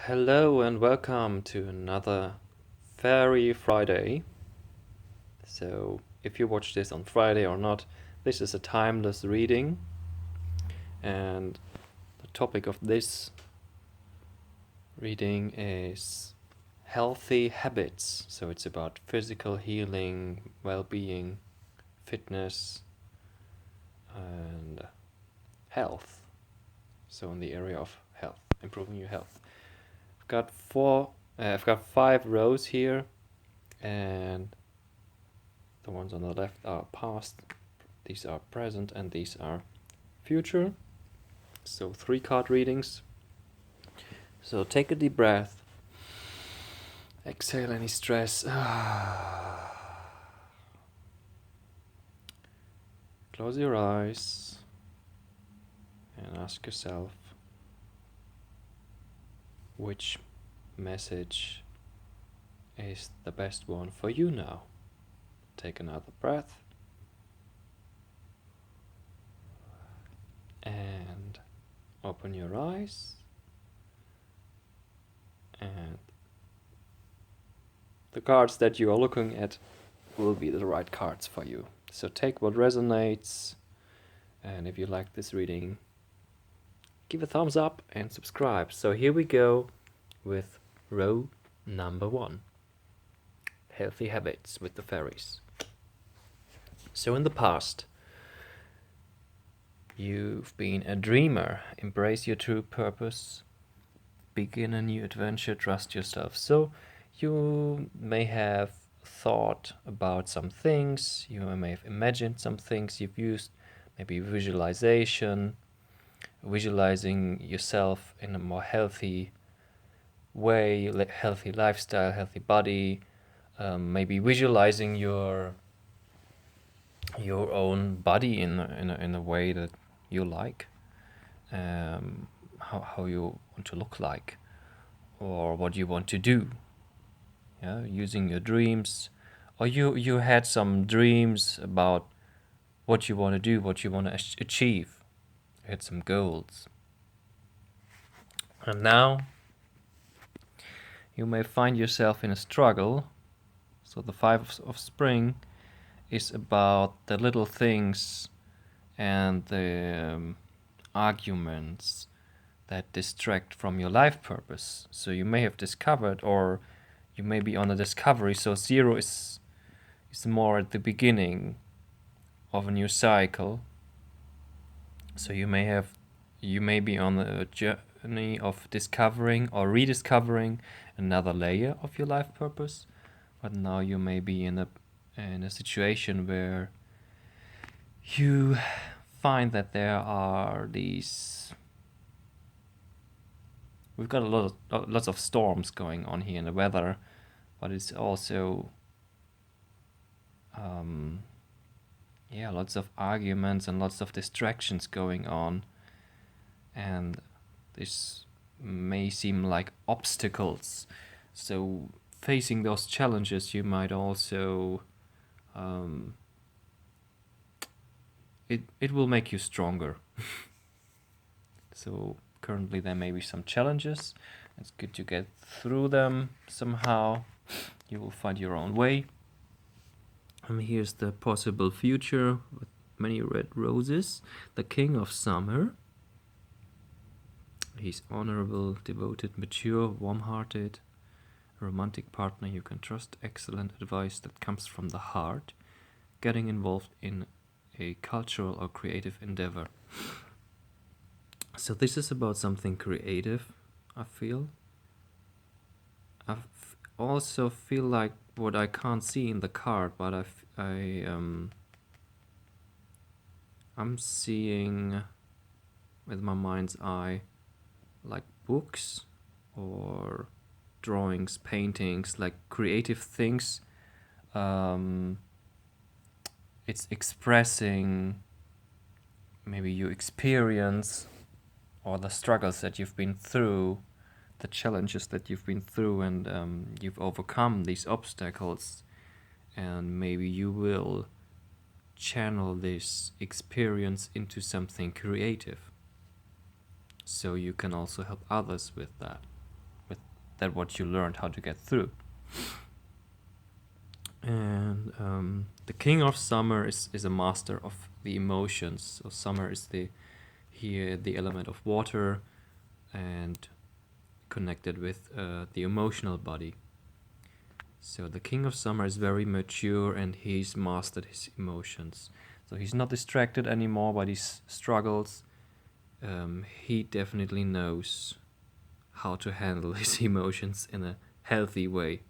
Hello and welcome to another Fairy Friday. So, if you watch this on Friday or not, this is a timeless reading, and the topic of this reading is healthy habits. So, it's about physical healing, well being, fitness, and health. So, in the area of health, improving your health. I've got 5 rows here, and the ones on the left are past, these are present, and these are future. So 3 card readings. So take a deep breath. Exhale any stress. Close your eyes and ask yourself which message is the best one for you now. Take another breath and open your eyes, and the cards that you are looking at will be the right cards for you. So take what resonates, and if you like this reading, give a thumbs up and subscribe. So here we go with row number 1. Healthy habits with the fairies. So in the past, you've been a dreamer. Embrace your true purpose. Begin a new adventure. Trust yourself. So you may have thought about some things. You may have imagined some things. You've used maybe visualization, visualizing yourself in a more healthy way, healthy lifestyle, healthy body, maybe visualizing your own body in a way that you like, how you want to look like, or what you want to do. Yeah, using your dreams, or you had some dreams about what you want to do, what you want to achieve. You had some goals, and now you may find yourself in a struggle. So the 5 of Spring is about the little things and the arguments that distract from your life purpose. So you may have discovered, or you may be on a discovery. So 0 is more at the beginning of a new cycle. So you may be on a journey of discovering or rediscovering another layer of your life purpose. But now you may be in a situation where you find that there are these. We've got lots of storms going on here in the weather, but it's also lots of arguments and lots of distractions going on, and this may seem like obstacles. So facing those challenges, you might also it will make you stronger. So currently there may be some challenges. It's good to get through them somehow. You will find your own way. And here's the possible future with many red roses. The King of Summer. He's honorable, devoted, mature, warm-hearted, a romantic partner you can trust, excellent advice that comes from the heart, getting involved in a cultural or creative endeavor. So this is about something creative, I feel. I also feel like what I can't see in the card, but I'm seeing with my mind's eye like books or drawings, paintings, like creative things. It's expressing maybe your experience or the struggles that you've been through, the challenges that you've been through, and you've overcome these obstacles, and maybe you will channel this experience into something creative, so you can also help others with that what you learned how to get through. And the king of summer is a master of the emotions. So summer is the element of water, and connected with the emotional body. So the king of summer is very mature, and he's mastered his emotions. So he's not distracted anymore by these struggles. He definitely knows how to handle his emotions in a healthy way.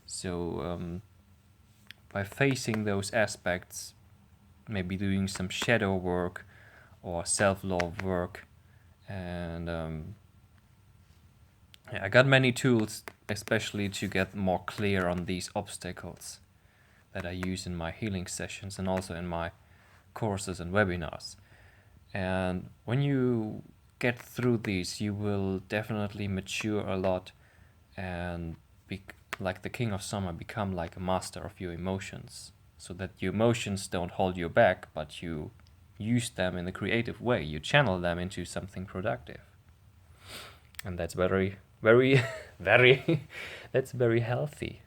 So by facing those aspects, maybe doing some shadow work or self-love work, and I got many tools, especially to get more clear on these obstacles that I use in my healing sessions and also in my courses and webinars. And when you get through these, you will definitely mature a lot and like the king of summer, become like a master of your emotions, so that your emotions don't hold you back, but you use them in a creative way. You channel them into something productive. And that's very, very, very, that's very healthy.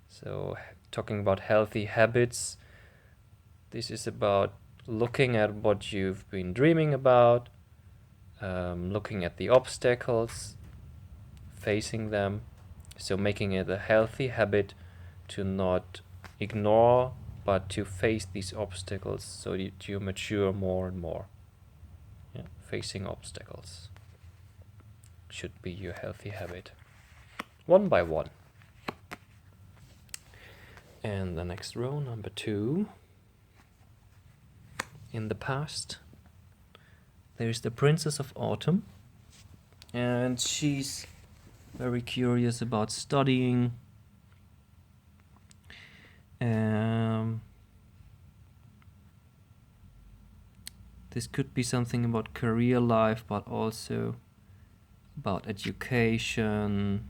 So talking about healthy habits, this is about looking at what you've been dreaming about, looking at the obstacles, facing them. So making it a healthy habit to not ignore, but to face these obstacles, so that you mature more and more. Yeah, facing obstacles should be your healthy habit, one by one. And the next row, number 2. In the past, there's the Princess of Autumn, and she's very curious about studying. This could be something about career life, but also about education.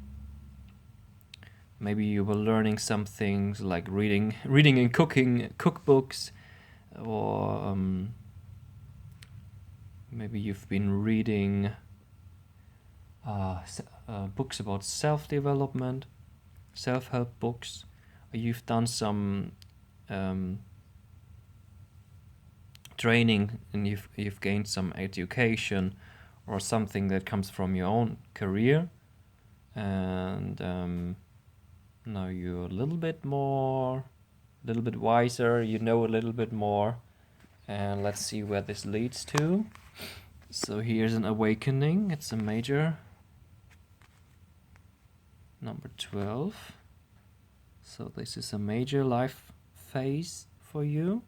Maybe you were learning some things like reading and cooking cookbooks, or maybe you've been reading books about self-development, self-help books, or you've done some training and you've gained some education or something that comes from your own career, and now you're a little bit wiser, you know a little bit more, and let's see where this leads to. So here's an awakening. It's a major, number 12. So this is a major life phase for you,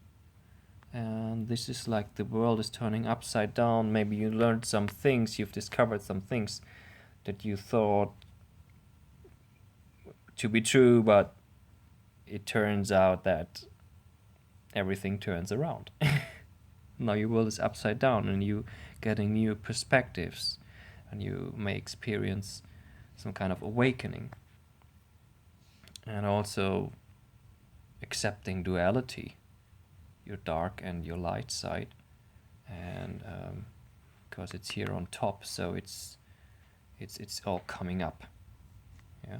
and this is like the world is turning upside down. Maybe you learned some things, you've discovered some things that you thought to be true, but it turns out that everything turns around. Now your world is upside down, and you getting new perspectives, and you may experience some kind of awakening, and also accepting duality, your dark and your light side, and because it's here on top, so it's all coming up, yeah,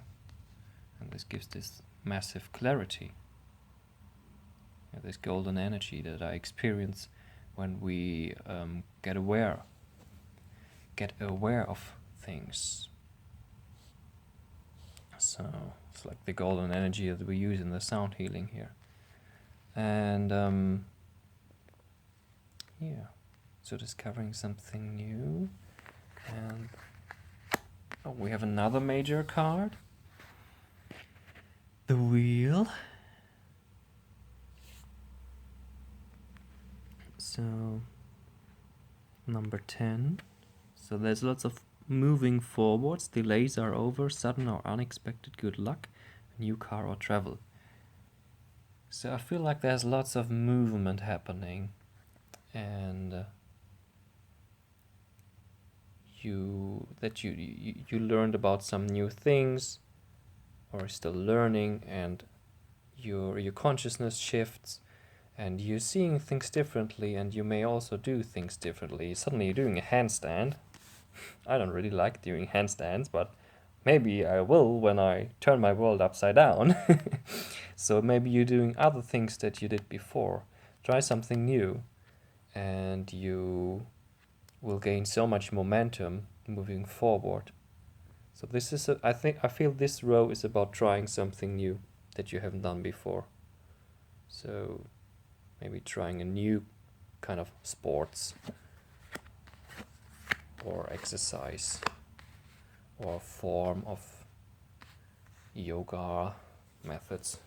and this gives this massive clarity, this golden energy that I experience when we get aware of things. So it's like the golden energy that we use in the sound healing here. And yeah, so discovering something new. And we have another major card, the Wheel. So number 10. So there's lots of moving forwards, delays are over, sudden or unexpected good luck, new car or travel. So I feel like there's lots of movement happening, and you learned about some new things, or still learning, and your consciousness shifts, and you're seeing things differently, and you may also do things differently. Suddenly you're doing a handstand. I don't really like doing handstands, but maybe I will when I turn my world upside down. So maybe you're doing other things that you did before. Try something new, and you will gain so much momentum moving forward. So this is I feel this row is about trying something new that you haven't done before. So maybe trying a new kind of sports or exercise or form of yoga methods.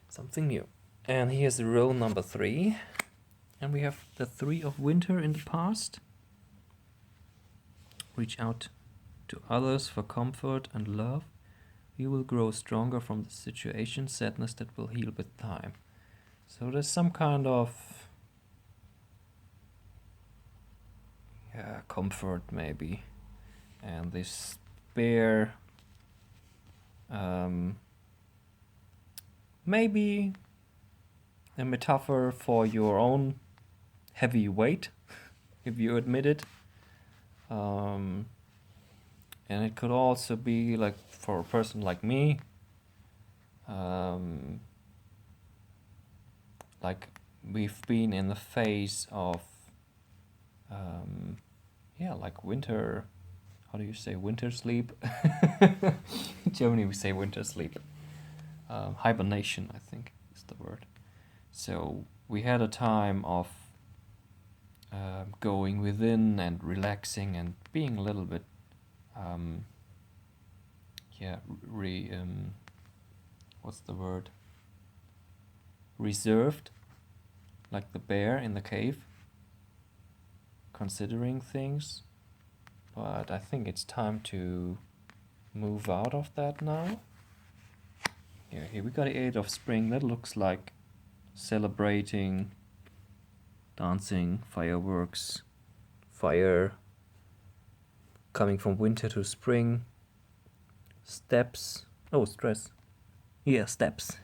Something new. And here's row number 3. And we have the 3 of winter in the past. Reach out to others for comfort and love. You will grow stronger from the situation, sadness that will heal with time. So there's some kind of comfort maybe. And this bear, maybe a metaphor for your own heavy weight, if you admit it. And it could also be like for a person like me, like we've been in the phase of, like winter. How do you say winter sleep? In Germany we say winter sleep. Hibernation, I think is the word. So we had a time of going within and relaxing and being a little bit, what's the word? Reserved, like the bear in the cave, considering things. But I think it's time to move out of that now. Yeah, here we got the 8 of spring. That looks like celebrating, dancing, fireworks, fire, coming from winter to spring, steps. Oh, stress. Yeah, steps.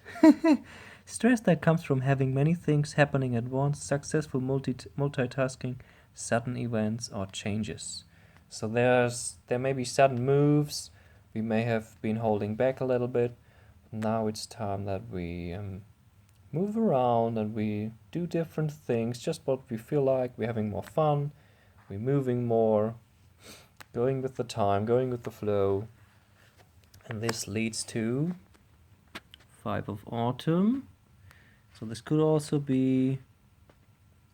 Stress that comes from having many things happening at once, successful multitasking, sudden events or changes. So there may be sudden moves. We may have been holding back a little bit. Now it's time that we move around and we do different things, just what we feel like. We're having more fun, we're moving more, going with the time, going with the flow. And this leads to 5 of autumn. So this could also be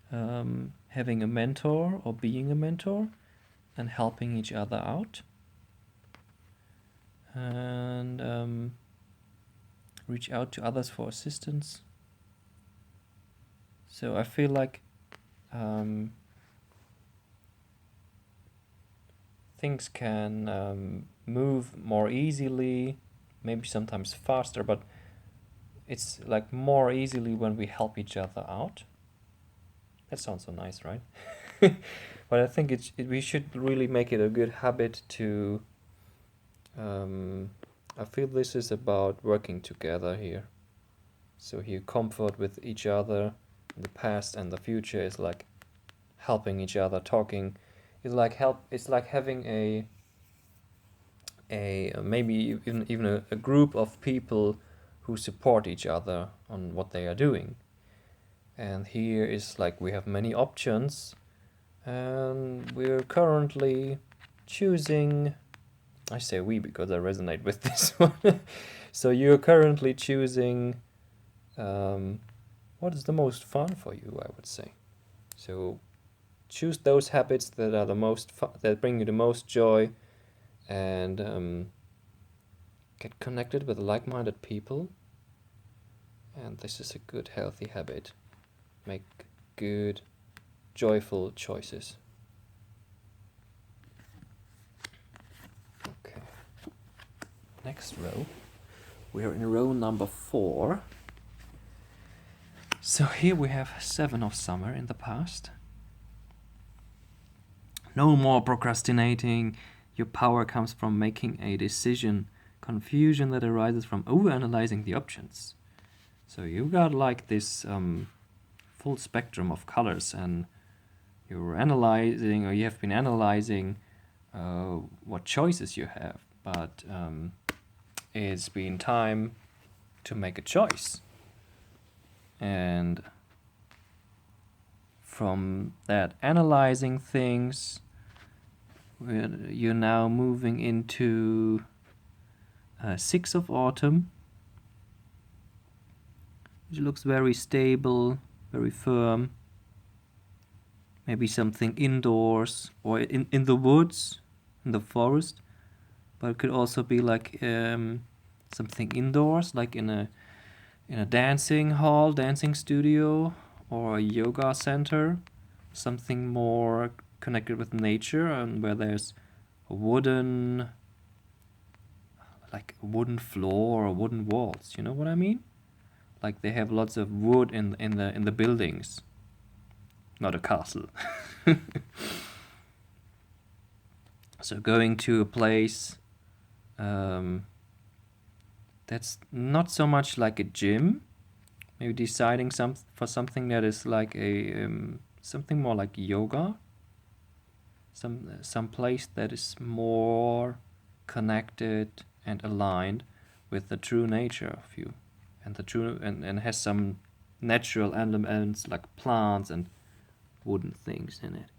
having a mentor or being a mentor and helping each other out. And reach out to others for assistance. So I feel like things can move more easily, maybe sometimes faster, but it's like more easily when we help each other out. That sounds so nice, right? But I think we should really make it a good habit to... I feel this is about working together here. So here, comfort with each other, the past and the future is like helping each other, talking. It's like having a maybe even a group of people who support each other on what they are doing. And here is like we have many options, and we're currently choosing. I say we because I resonate with this one. So you're currently choosing what is the most fun for you, I would say. So choose those habits that are the most that bring you the most joy, and get connected with like-minded people. And this is a good, healthy habit. Make good, joyful choices. Okay. Next row. We're in row number 4. So here we have 7 of summer in the past. No more procrastinating. Your power comes from making a decision. Confusion that arises from overanalyzing the options. So you got like this full spectrum of colors, and you're analyzing, or you have been analyzing what choices you have, but it's been time to make a choice. And from that analyzing things, you're now moving into 6 of autumn, which looks very stable, very firm. Maybe something indoors or in the woods, in the forest, but it could also be like something indoors, like in a dancing hall, dancing studio, or a yoga center, something more connected with nature, and where there's a wooden floor or wooden walls. You know what I mean? Like they have lots of wood in the buildings. Not a castle. So going to a place that's not so much like a gym. Maybe deciding for something that is like a something more like yoga. Some place that is more connected and aligned with the true nature of you, and the true and has some natural elements like plants and wooden things in it.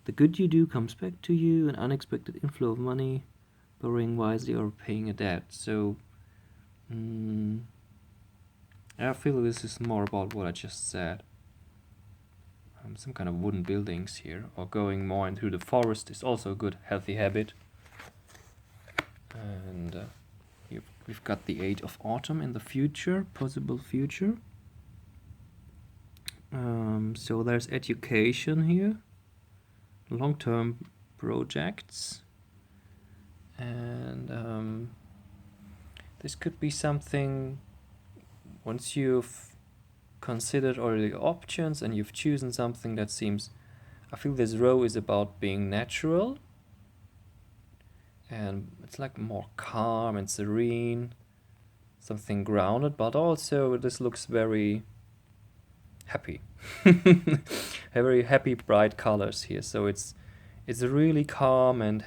The good you do comes back to you, an unexpected inflow of money, borrowing wisely or paying a debt. So, I feel this is more about what I just said. Some kind of wooden buildings here, or going more into the forest is also a good, healthy habit. And we've got the 8 of autumn in the future, possible future. So there's education here, long-term projects, and this could be something once you've considered all the options and you've chosen something that seems, I feel this row is about being natural, and it's like more calm and serene, something grounded, but also this looks very happy. Very happy, bright colors here. So it's a really calm and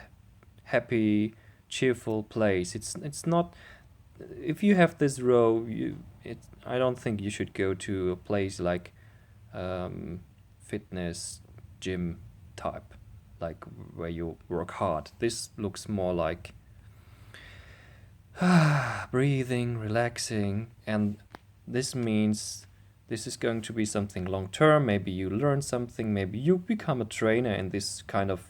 happy, cheerful place. It's not. If you have this row, I don't think you should go to a place like fitness gym type, like where you work hard. This looks more like breathing, relaxing, and this means this is going to be something long term. Maybe you learn something, maybe you become a trainer in this kind of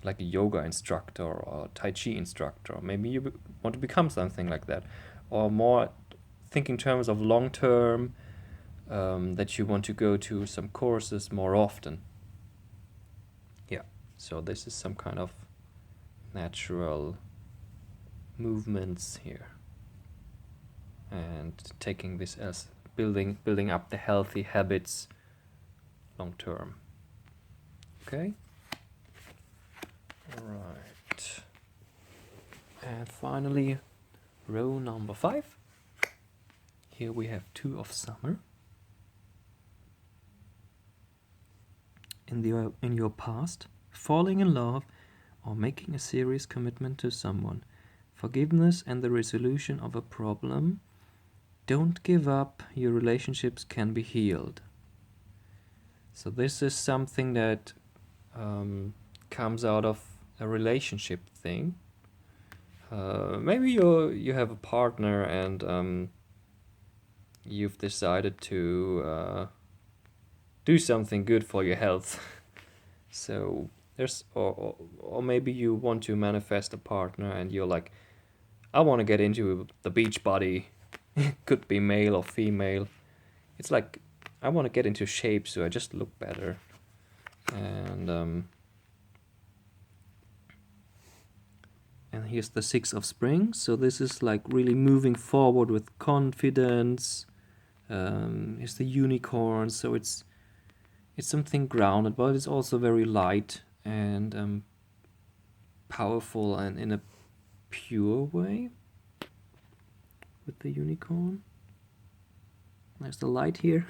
like a yoga instructor or Tai Chi instructor. Maybe you want to become something like that, or more think in terms of long term, that you want to go to some courses more often. Yeah, so this is some kind of natural movements here, and taking this as building up the healthy habits long term. Okay. All right. And finally, row number 5. Here we have 2 of summer. In your past, falling in love or making a serious commitment to someone, forgiveness and the resolution of a problem. Don't give up, your relationships can be healed. So this is something that comes out of a relationship thing. Maybe you have a partner and you've decided to do something good for your health. So there's or maybe you want to manifest a partner and you're like, I want to get into the beach body. Could be male or female. It's like, I want to get into shape so I just look better. And here's the 6 of spring. So this is like really moving forward with confidence. Here's the unicorn. So it's something grounded, but it's also very light and powerful and in a pure way. With the unicorn. There's the light here.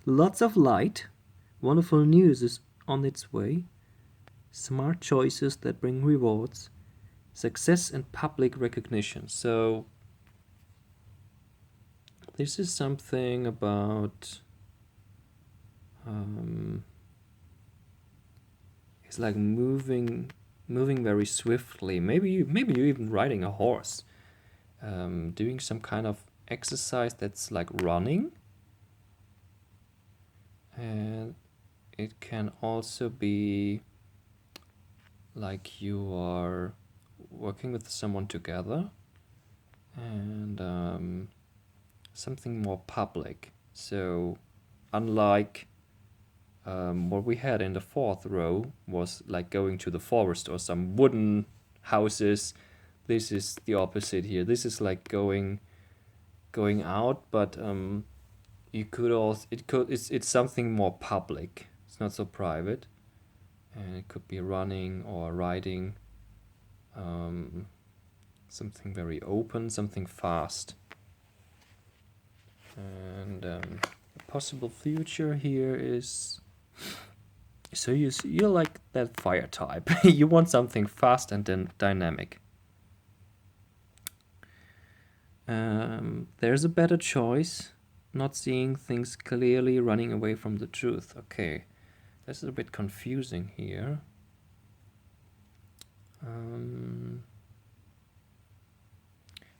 Lots of light. Wonderful news is on its way. smart choices that bring rewards, success and public recognition. So this is something about it's like moving very swiftly. Maybe you're even riding a horse, doing some kind of exercise that's like running. And it can also be like you are working with someone together, and something more public. So unlike what we had in the fourth row was like going to the forest or some wooden houses, this is the opposite here. This is like going out, but you could also it's something more public. It's not so private, and it could be running or riding, something very open, something fast. And a possible future here is, so you're like that fire type. You want something fast and then dynamic. There's a better choice, not seeing things clearly, running away from the truth. Okay, this is a bit confusing here.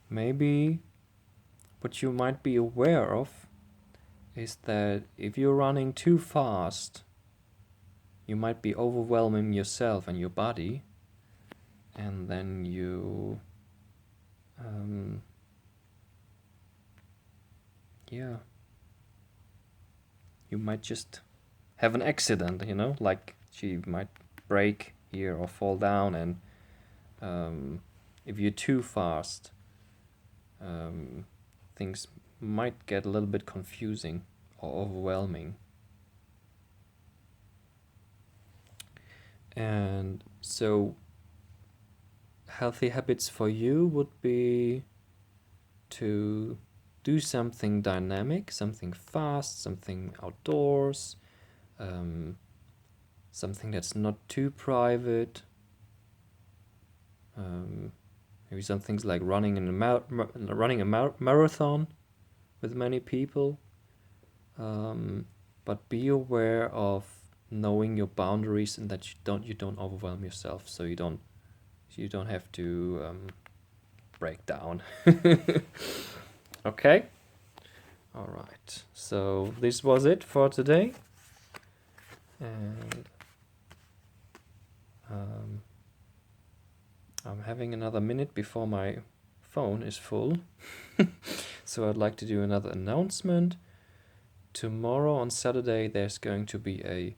Maybe what you might be aware of is that if you're running too fast, you might be overwhelming yourself and your body, and then you you might just have an accident, like she might break here or fall down. And if you're too fast, things might get a little bit confusing or overwhelming. And so healthy habits for you would be to do something dynamic, something fast, something outdoors, something that's not too private. Maybe some things like running a marathon with many people. But be aware of knowing your boundaries, and that you don't overwhelm yourself, so you don't have to break down. Okay. All right. So this was it for today, and I'm having another minute before my phone is full. So I'd like to do another announcement. Tomorrow on Saturday there's going to be a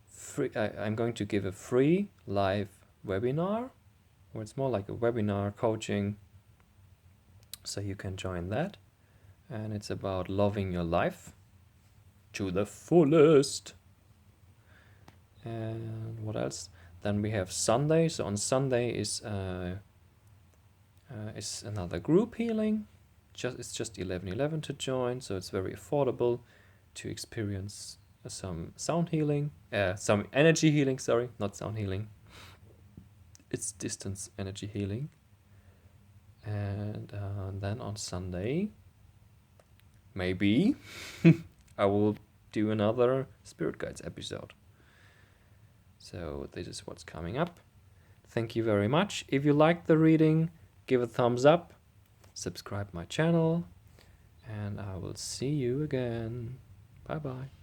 free I'm going to give a free live webinar, or it's more like a webinar coaching, so you can join that. And it's about loving your life to the fullest. And what else? Then we have Sunday. So on Sunday is another group healing. It's just 11:11 to join, so it's very affordable to experience some sound healing, some energy healing. Sorry, not sound healing. It's distance energy healing. And then on Sunday, maybe I will do another Spirit Guides episode. So this is what's coming up. Thank you very much. If you liked the reading, give a thumbs up, subscribe my channel, and I will see you again. Bye bye.